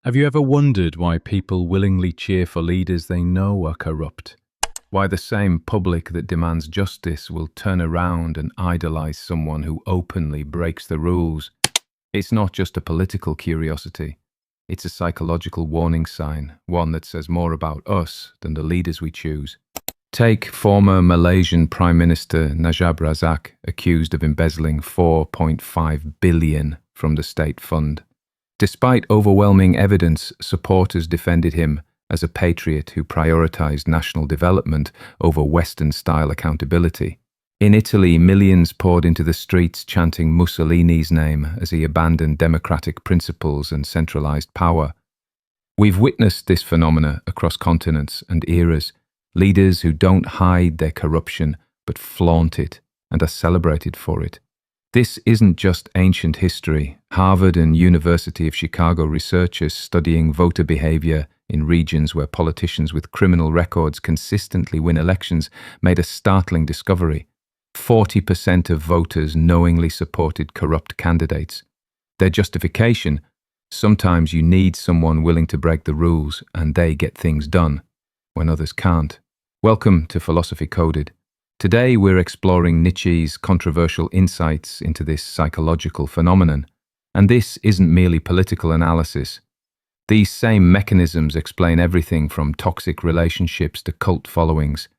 Have you ever wondered why people willingly cheer for leaders they know are corrupt? Why the same public that demands justice will turn around and idolize someone who openly breaks the rules? It's not just a political curiosity. It's a psychological warning sign, one that says more about us than the leaders we choose. Take former Malaysian Prime Minister Najib Razak, accused of embezzling 4.5 billion from the state fund. Despite overwhelming evidence, supporters defended him as a patriot who prioritized national development over Western-style accountability. In Italy, millions poured into the streets chanting Mussolini's name as he abandoned democratic principles and centralized power. We've witnessed this phenomena across continents and eras, leaders who don't hide their corruption but flaunt it and are celebrated for it. This isn't just ancient history. Harvard and University of Chicago researchers studying voter behavior in regions where politicians with criminal records consistently win elections made a startling discovery. 40% of voters knowingly supported corrupt candidates. Their justification: sometimes you need someone willing to break the rules and they get things done when others can't. Welcome to Philosophy Coded. Today we're exploring Nietzsche's controversial insights into this psychological phenomenon. And this isn't merely political analysis. These same mechanisms explain everything from toxic relationships to cult followings,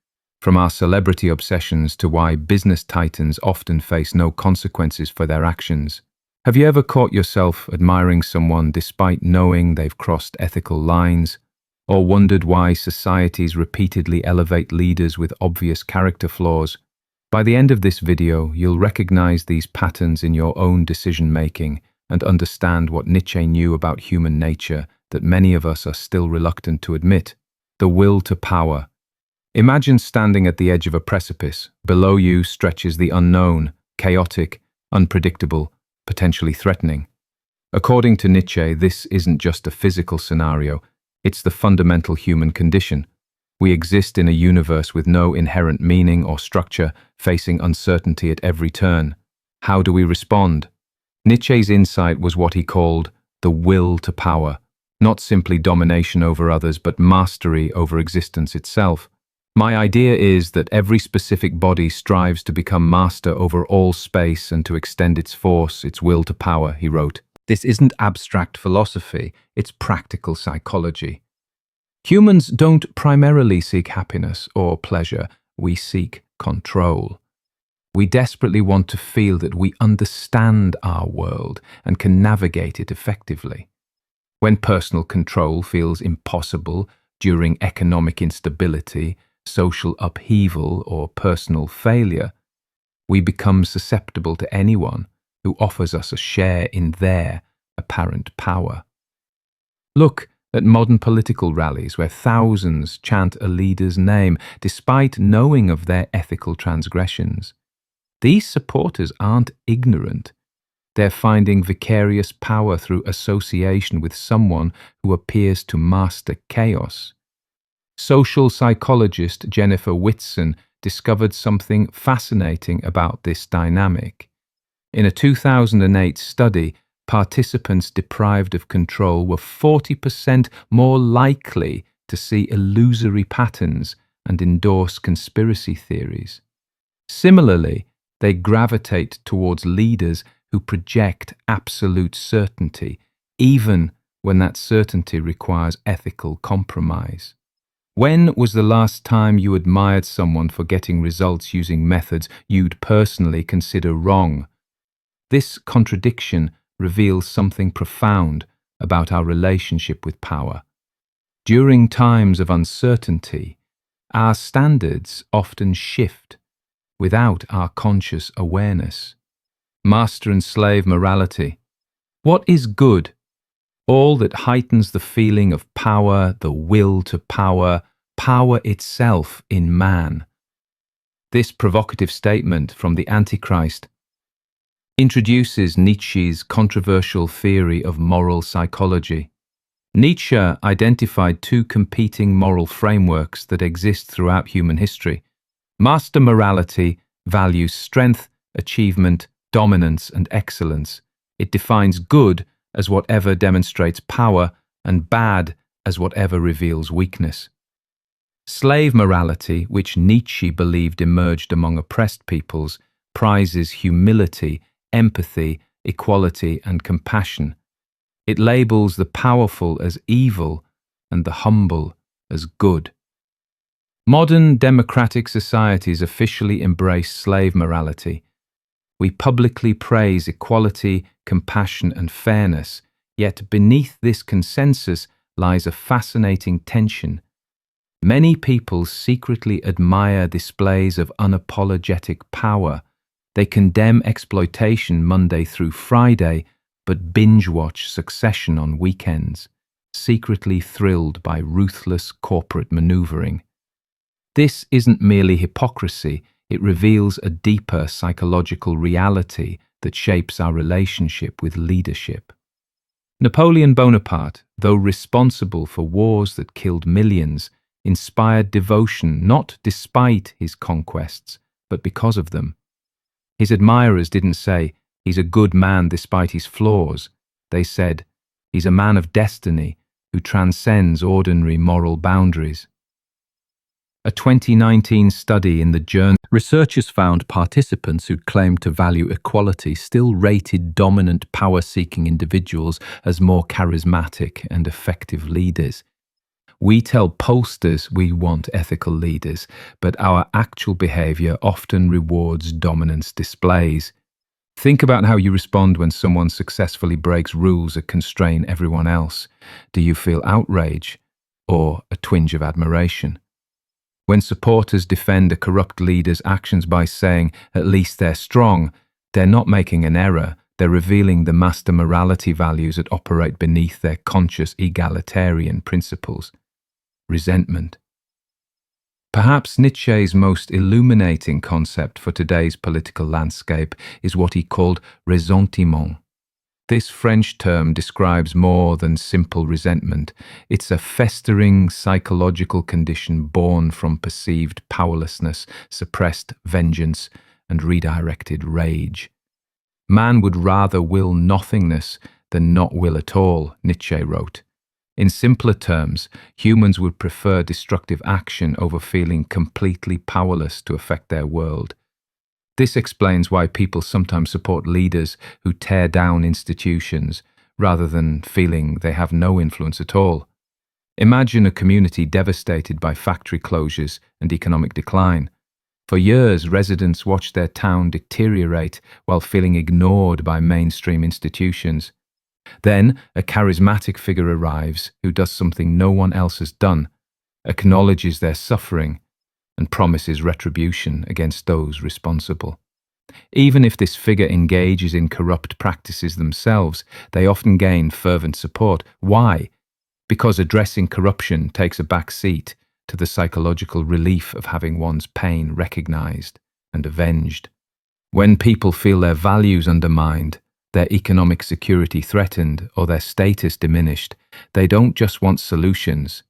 from our celebrity obsessions to why business titans often face no consequences for their actions. Have you ever caught yourself admiring someone despite knowing they've crossed ethical lines? Or wondered why societies repeatedly elevate leaders with obvious character flaws? By the end of this video, you'll recognize these patterns in your own decision-making and understand what Nietzsche knew about human nature that many of us are still reluctant to admit: the will to power. Imagine standing at the edge of a precipice. Below you stretches the unknown, chaotic, unpredictable, potentially threatening. According to Nietzsche, this isn't just a physical scenario. It's the fundamental human condition. We exist in a universe with no inherent meaning or structure, facing uncertainty at every turn. How do we respond? Nietzsche's insight was what he called the will to power, not simply domination over others, but mastery over existence itself. My idea is that every specific body strives to become master over all space and to extend its force, its will to power, he wrote. This isn't abstract philosophy, it's practical psychology. Humans don't primarily seek happiness or pleasure, we seek control. We desperately want to feel that we understand our world and can navigate it effectively. When personal control feels impossible during economic instability, social upheaval, or personal failure, we become susceptible to anyone who offers us a share in their apparent power. Look at modern political rallies where thousands chant a leader's name despite knowing of their ethical transgressions. These supporters aren't ignorant. They're finding vicarious power through association with someone who appears to master chaos. Social psychologist Jennifer Whitson discovered something fascinating about this dynamic. In a 2008 study, participants deprived of control were 40% more likely to see illusory patterns and endorse conspiracy theories. Similarly, they gravitate towards leaders who project absolute certainty, even when that certainty requires ethical compromise. When was the last time you admired someone for getting results using methods you'd personally consider wrong? This contradiction reveals something profound about our relationship with power. During times of uncertainty, our standards often shift without our conscious awareness. Master and slave morality. What is good? All that heightens the feeling of power, the will to power, power itself in man. This provocative statement from the Antichrist introduces Nietzsche's controversial theory of moral psychology. Nietzsche identified two competing moral frameworks that exist throughout human history. Master morality values strength, achievement, dominance, and excellence. It defines good as whatever demonstrates power and bad as whatever reveals weakness. Slave morality, which Nietzsche believed emerged among oppressed peoples, prizes humility, empathy, equality, and compassion. It labels the powerful as evil and the humble as good. Modern democratic societies officially embrace slave morality. We publicly praise equality, compassion, and fairness, yet beneath this consensus lies a fascinating tension. Many people secretly admire displays of unapologetic power. They condemn exploitation Monday through Friday, but binge-watch Succession on weekends, secretly thrilled by ruthless corporate maneuvering. This isn't merely hypocrisy, it reveals a deeper psychological reality that shapes our relationship with leadership. Napoleon Bonaparte, though responsible for wars that killed millions, inspired devotion not despite his conquests, but because of them. His admirers didn't say, "He's a good man despite his flaws." They said, "He's a man of destiny who transcends ordinary moral boundaries." A 2019 study in the journal, researchers found participants who claimed to value equality still rated dominant power-seeking individuals as more charismatic and effective leaders. We tell pollsters we want ethical leaders, but our actual behavior often rewards dominance displays. Think about how you respond when someone successfully breaks rules that constrain everyone else. Do you feel outrage or a twinge of admiration? When supporters defend a corrupt leader's actions by saying, "At least they're strong," they're not making an error, they're revealing the master morality values that operate beneath their conscious egalitarian principles. Resentment. Perhaps Nietzsche's most illuminating concept for today's political landscape is what he called ressentiment. This French term describes more than simple resentment. It's a festering psychological condition born from perceived powerlessness, suppressed vengeance, and redirected rage. Man would rather will nothingness than not will at all, Nietzsche wrote. In simpler terms, humans would prefer destructive action over feeling completely powerless to affect their world. This explains why people sometimes support leaders who tear down institutions rather than feeling they have no influence at all. Imagine a community devastated by factory closures and economic decline. For years, residents watched their town deteriorate while feeling ignored by mainstream institutions. Then, a charismatic figure arrives who does something no one else has done, acknowledges their suffering, and promises retribution against those responsible. Even if this figure engages in corrupt practices themselves, they often gain fervent support. Why? Because addressing corruption takes a back seat to the psychological relief of having one's pain recognized and avenged. When people feel their values undermined, their economic security threatened, or their status diminished, they don't just want solutions,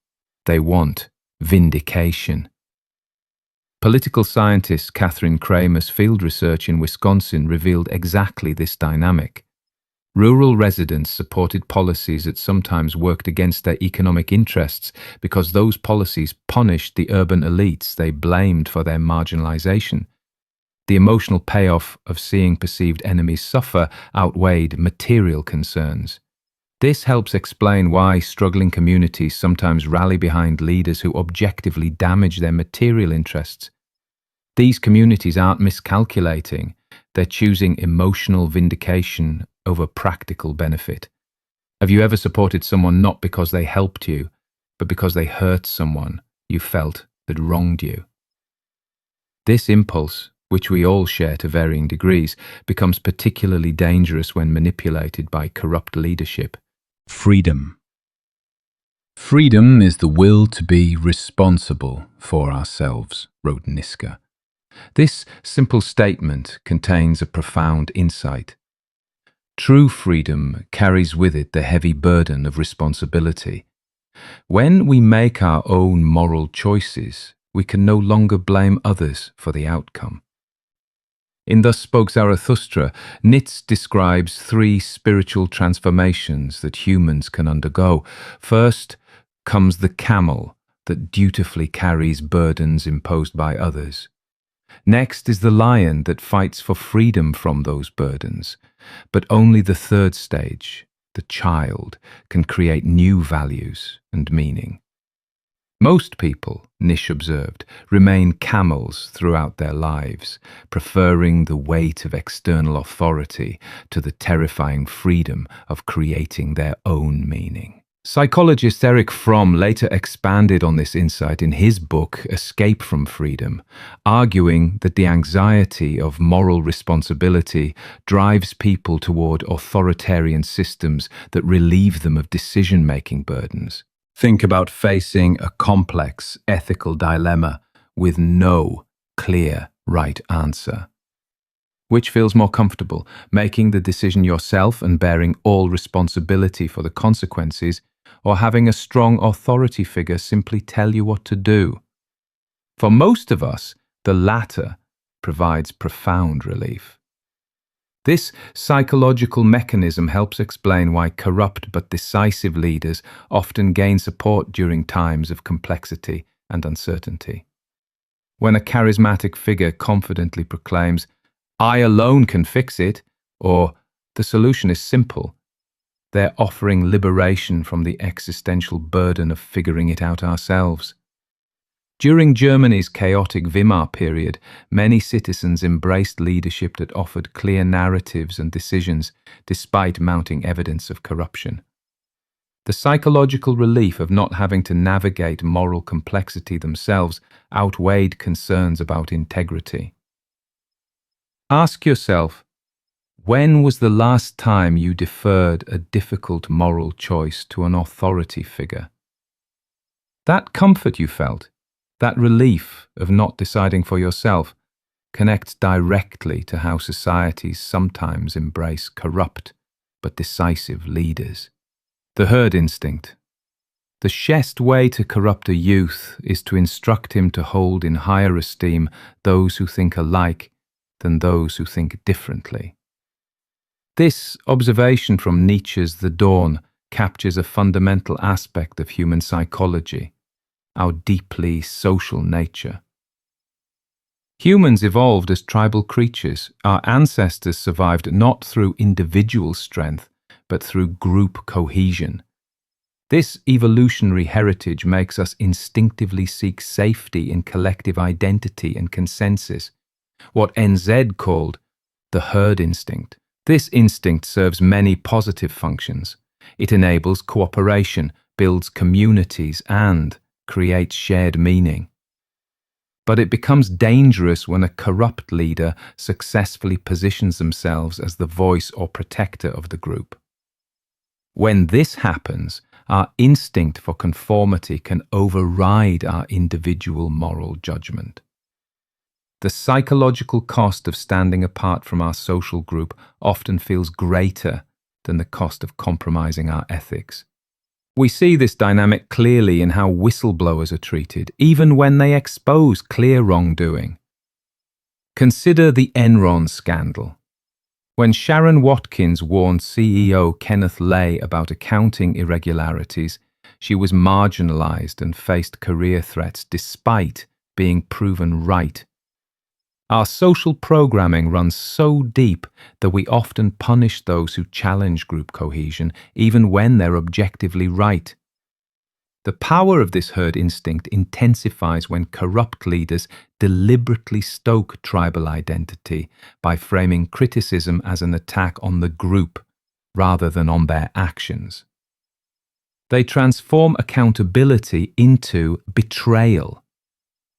they want vindication. Political scientist Catherine Kramer's field research in Wisconsin revealed exactly this dynamic. Rural residents supported policies that sometimes worked against their economic interests because those policies punished the urban elites they blamed for their marginalization. The emotional payoff of seeing perceived enemies suffer outweighed material concerns. This helps explain why struggling communities sometimes rally behind leaders who objectively damage their material interests. These communities aren't miscalculating, they're choosing emotional vindication over practical benefit. Have you ever supported someone not because they helped you, but because they hurt someone you felt had wronged you? This impulse, which we all share to varying degrees, becomes particularly dangerous when manipulated by corrupt leadership. Freedom. Freedom is the will to be responsible for ourselves, wrote Nietzsche. This simple statement contains a profound insight. True freedom carries with it the heavy burden of responsibility. When we make our own moral choices, we can no longer blame others for the outcome. In Thus Spoke Zarathustra, Nietzsche describes three spiritual transformations that humans can undergo. First comes the camel that dutifully carries burdens imposed by others. Next is the lion that fights for freedom from those burdens. But only the third stage, the child, can create new values and meaning. Most people, Nietzsche observed, remain camels throughout their lives, preferring the weight of external authority to the terrifying freedom of creating their own meaning. Psychologist Erich Fromm later expanded on this insight in his book Escape from Freedom, arguing that the anxiety of moral responsibility drives people toward authoritarian systems that relieve them of decision-making burdens. Think about facing a complex ethical dilemma with no clear right answer. Which feels more comfortable, making the decision yourself and bearing all responsibility for the consequences, or having a strong authority figure simply tell you what to do? For most of us, the latter provides profound relief. This psychological mechanism helps explain why corrupt but decisive leaders often gain support during times of complexity and uncertainty. When a charismatic figure confidently proclaims, "I alone can fix it," or "the solution is simple," they're offering liberation from the existential burden of figuring it out ourselves. During Germany's chaotic Weimar period, many citizens embraced leadership that offered clear narratives and decisions, despite mounting evidence of corruption. The psychological relief of not having to navigate moral complexity themselves outweighed concerns about integrity. Ask yourself, when was the last time you deferred a difficult moral choice to an authority figure? That comfort you felt, that relief of not deciding for yourself, connects directly to how societies sometimes embrace corrupt but decisive leaders. The herd instinct. The surest way to corrupt a youth is to instruct him to hold in higher esteem those who think alike than those who think differently. This observation from Nietzsche's The Dawn captures a fundamental aspect of human psychology, our deeply social nature. Humans evolved as tribal creatures. Our ancestors survived not through individual strength, but through group cohesion. This evolutionary heritage makes us instinctively seek safety in collective identity and consensus, what NZ called the herd instinct. This instinct serves many positive functions. It enables cooperation, builds communities, and creates shared meaning. But it becomes dangerous when a corrupt leader successfully positions themselves as the voice or protector of the group. When this happens, our instinct for conformity can override our individual moral judgment. The psychological cost of standing apart from our social group often feels greater than the cost of compromising our ethics. We see this dynamic clearly in how whistleblowers are treated, even when they expose clear wrongdoing. Consider the Enron scandal. When Sharon Watkins warned CEO Kenneth Lay about accounting irregularities, she was marginalized and faced career threats despite being proven right. Our social programming runs so deep that we often punish those who challenge group cohesion, even when they're objectively right. The power of this herd instinct intensifies when corrupt leaders deliberately stoke tribal identity by framing criticism as an attack on the group rather than on their actions. They transform accountability into betrayal.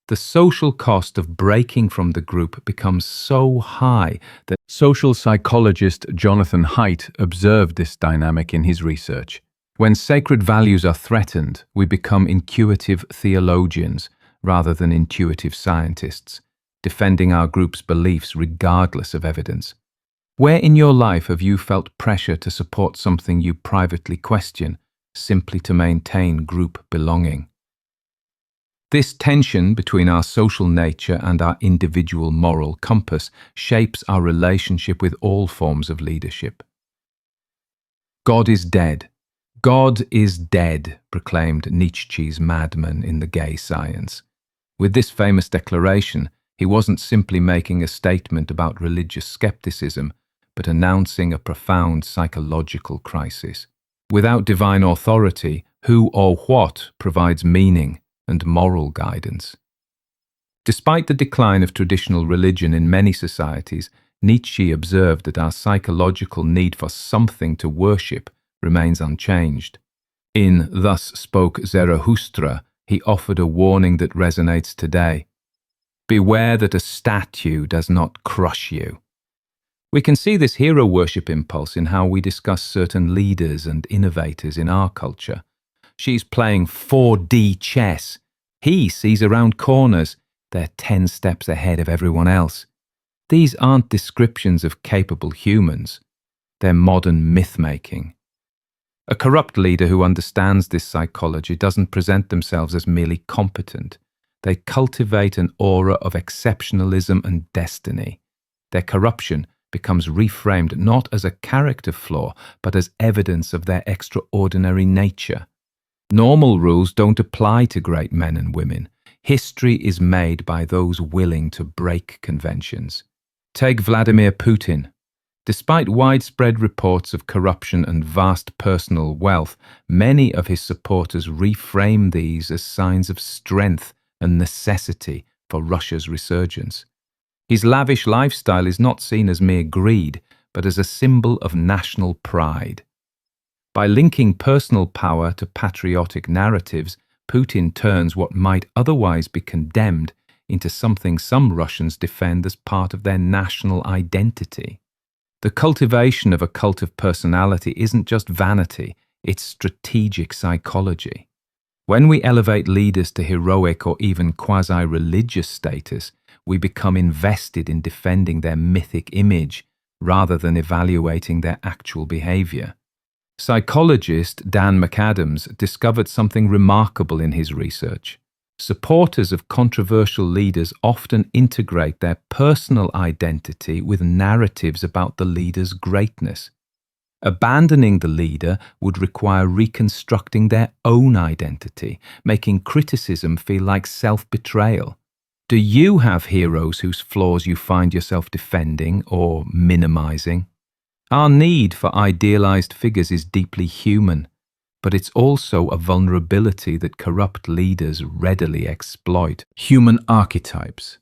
The social cost of breaking from the group becomes so high that social psychologist Jonathan Haidt observed this dynamic in his research. When sacred values are threatened, we become intuitive theologians rather than intuitive scientists, defending our group's beliefs regardless of evidence. Where in your life have you felt pressure to support something you privately question, simply to maintain group belonging? This tension between our social nature and our individual moral compass shapes our relationship with all forms of leadership. God is dead. God is dead, proclaimed Nietzsche's madman in The Gay Science. With this famous declaration, he wasn't simply making a statement about religious skepticism, but announcing a profound psychological crisis. Without divine authority, who or what provides meaning and moral guidance? Despite the decline of traditional religion in many societies, Nietzsche observed that our psychological need for something to worship remains unchanged. In Thus Spoke Zarathustra, he offered a warning that resonates today. Beware that a statue does not crush you. We can see this hero worship impulse in how we discuss certain leaders and innovators in our culture. She's playing 4D chess. He sees around corners. They're 10 steps ahead of everyone else. These aren't descriptions of capable humans. They're modern myth-making. A corrupt leader who understands this psychology doesn't present themselves as merely competent. They cultivate an aura of exceptionalism and destiny. Their corruption becomes reframed not as a character flaw, but as evidence of their extraordinary nature. Normal rules don't apply to great men and women. History is made by those willing to break conventions. Take Vladimir Putin. Despite widespread reports of corruption and vast personal wealth, many of his supporters reframe these as signs of strength and necessity for Russia's resurgence. His lavish lifestyle is not seen as mere greed, but as a symbol of national pride. By linking personal power to patriotic narratives, Putin turns what might otherwise be condemned into something some Russians defend as part of their national identity. The cultivation of a cult of personality isn't just vanity, it's strategic psychology. When we elevate leaders to heroic or even quasi-religious status, we become invested in defending their mythic image rather than evaluating their actual behavior. Psychologist Dan McAdams discovered something remarkable in his research. Supporters of controversial leaders often integrate their personal identity with narratives about the leader's greatness. Abandoning the leader would require reconstructing their own identity, making criticism feel like self-betrayal. Do you have heroes whose flaws you find yourself defending or minimizing? Our need for idealized figures is deeply human, but it's also a vulnerability that corrupt leaders readily exploit. Human archetypes.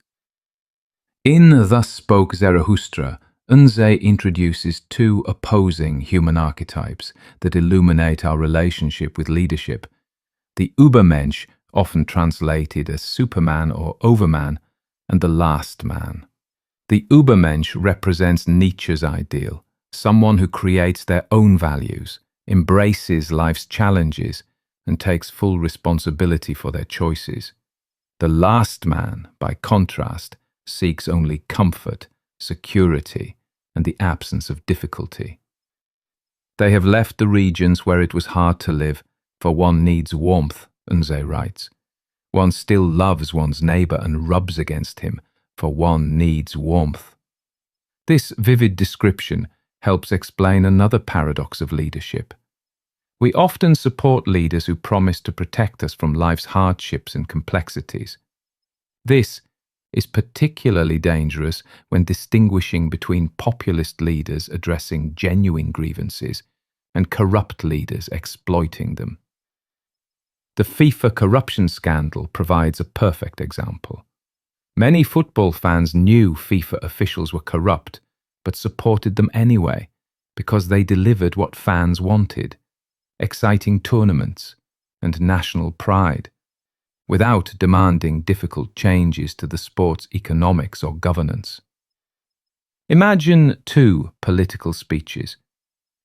In Thus Spoke Zarathustra, Unze introduces two opposing human archetypes that illuminate our relationship with leadership. The Übermensch, often translated as Superman or Overman, and the Last Man. The Übermensch represents Nietzsche's ideal, someone who creates their own values, embraces life's challenges, and takes full responsibility for their choices. The Last Man, by contrast, seeks only comfort, security, and the absence of difficulty. They have left the regions where it was hard to live, for one needs warmth, Unze writes. One still loves one's neighbor and rubs against him, for one needs warmth. This vivid description helps explain another paradox of leadership. We often support leaders who promise to protect us from life's hardships and complexities. This is particularly dangerous when distinguishing between populist leaders addressing genuine grievances and corrupt leaders exploiting them. The FIFA corruption scandal provides a perfect example. Many football fans knew FIFA officials were corrupt, but supported them anyway, because they delivered what fans wanted: exciting tournaments and national pride, without demanding difficult changes to the sport's economics or governance. Imagine two political speeches.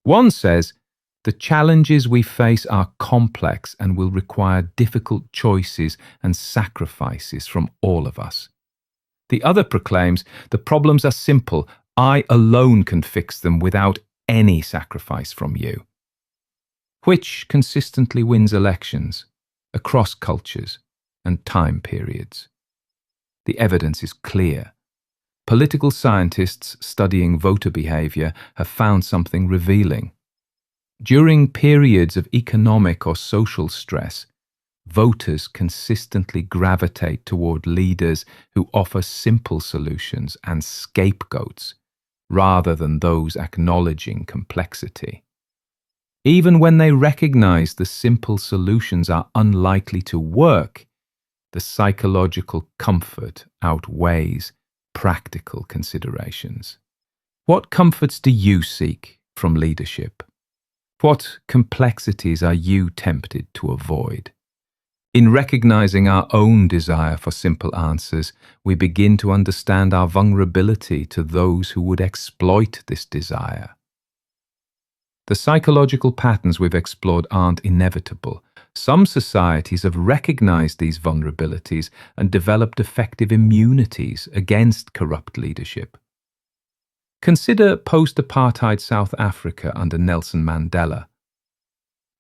One says, "The challenges we face are complex and will require difficult choices and sacrifices from all of us." The other proclaims, "The problems are simple. I alone can fix them without any sacrifice from you." Which consistently wins elections across cultures? and time periods. The evidence is clear. Political scientists studying voter behavior have found something revealing. During periods of economic or social stress, voters consistently gravitate toward leaders who offer simple solutions and scapegoats, rather than those acknowledging complexity. Even when they recognize the simple solutions are unlikely to work, the psychological comfort outweighs practical considerations. What comforts do you seek from leadership? What complexities are you tempted to avoid? In recognizing our own desire for simple answers, we begin to understand our vulnerability to those who would exploit this desire. The psychological patterns we've explored aren't inevitable. Some societies have recognized these vulnerabilities and developed effective immunities against corrupt leadership. Consider post-apartheid South Africa under Nelson Mandela.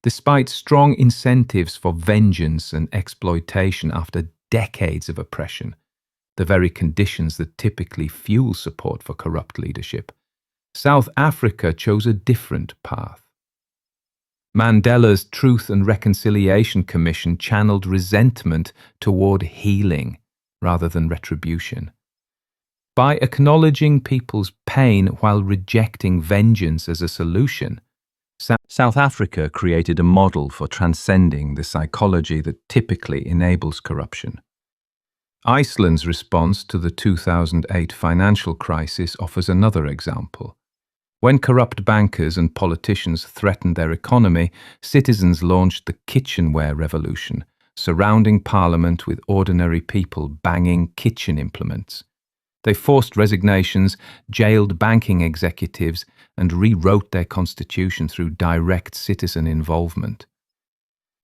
Despite strong incentives for vengeance and exploitation after decades of oppression, the very conditions that typically fuel support for corrupt leadership, South Africa chose a different path. Mandela's Truth and Reconciliation Commission channeled resentment toward healing rather than retribution. By acknowledging people's pain while rejecting vengeance as a solution, South Africa created a model for transcending the psychology that typically enables corruption. Iceland's response to the 2008 financial crisis offers another example. When corrupt bankers and politicians threatened their economy, citizens launched the kitchenware revolution, surrounding parliament with ordinary people banging kitchen implements. They forced resignations, jailed banking executives, and rewrote their constitution through direct citizen involvement.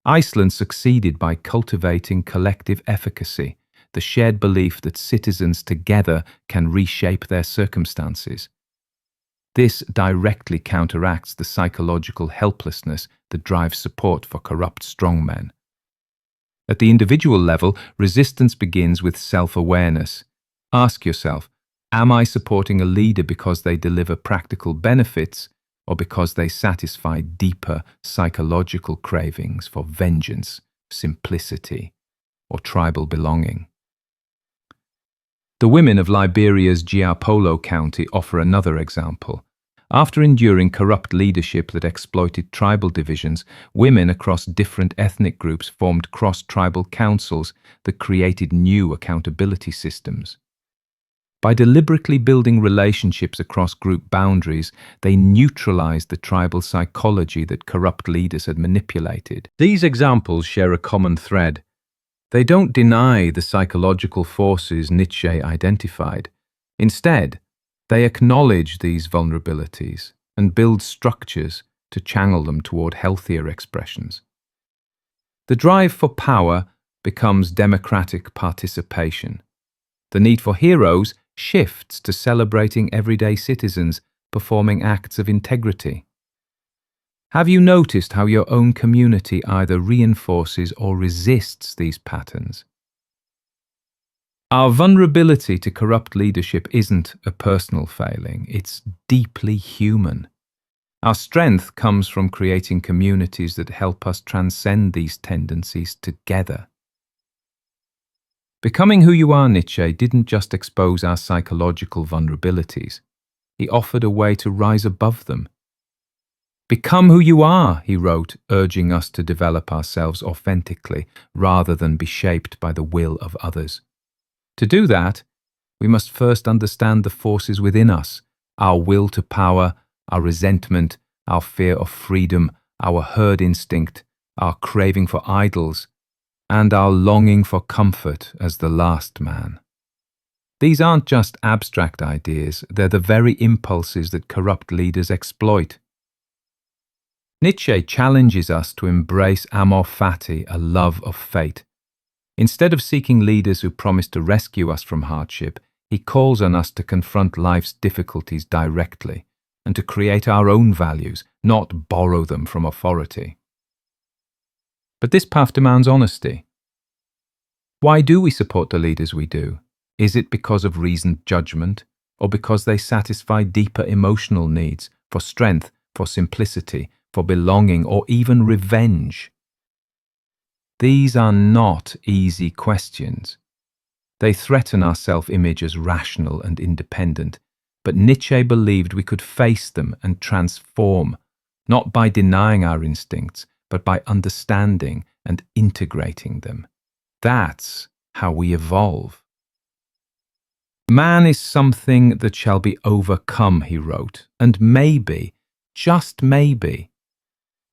Iceland succeeded by cultivating collective efficacy, the shared belief that citizens together can reshape their circumstances. This directly counteracts the psychological helplessness that drives support for corrupt strongmen. At the individual level, resistance begins with self-awareness. Ask yourself, am I supporting a leader because they deliver practical benefits or because they satisfy deeper psychological cravings for vengeance, simplicity, or tribal belonging? The women of Liberia's Giapolo County offer another example. After enduring corrupt leadership that exploited tribal divisions, women across different ethnic groups formed cross-tribal councils that created new accountability systems. By deliberately building relationships across group boundaries, they neutralized the tribal psychology that corrupt leaders had manipulated. These examples share a common thread. They don't deny the psychological forces Nietzsche identified. Instead, they acknowledge these vulnerabilities and build structures to channel them toward healthier expressions. The drive for power becomes democratic participation. The need for heroes shifts to celebrating everyday citizens performing acts of integrity. Have you noticed how your own community either reinforces or resists these patterns? Our vulnerability to corrupt leadership isn't a personal failing, it's deeply human. Our strength comes from creating communities that help us transcend these tendencies together. Becoming who you are, Nietzsche didn't just expose our psychological vulnerabilities. He offered a way to rise above them. Become who you are, he wrote, urging us to develop ourselves authentically rather than be shaped by the will of others. To do that, we must first understand the forces within us, our will to power, our resentment, our fear of freedom, our herd instinct, our craving for idols, and our longing for comfort as the last man. These aren't just abstract ideas, they're the very impulses that corrupt leaders exploit. Nietzsche challenges us to embrace amor fati, a love of fate. Instead of seeking leaders who promise to rescue us from hardship, he calls on us to confront life's difficulties directly and to create our own values, not borrow them from authority. But this path demands honesty. Why do we support the leaders we do? Is it because of reasoned judgment, or because they satisfy deeper emotional needs for strength, for simplicity, for belonging, or even revenge? These are not easy questions. They threaten our self-image as rational and independent, but Nietzsche believed we could face them and transform, not by denying our instincts, but by understanding and integrating them. That's how we evolve. Man is something that shall be overcome, he wrote, and maybe, just maybe,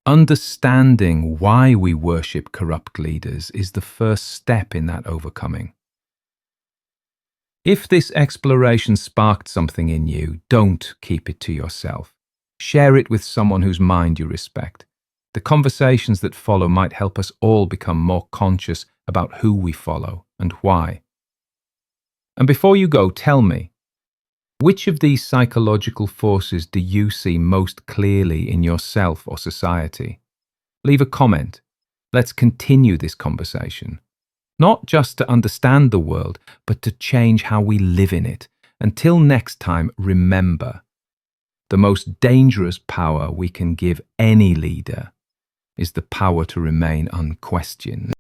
understanding why we worship corrupt leaders is the first step in that overcoming. If this exploration sparked something in you, don't keep it to yourself. Share it with someone whose mind you respect. The conversations that follow might help us all become more conscious about who we follow and why. And before you go, tell me, which of these psychological forces do you see most clearly in yourself or society? Leave a comment. Let's continue this conversation. Not just to understand the world, but to change how we live in it. Until next time, remember, the most dangerous power we can give any leader is the power to remain unquestioned.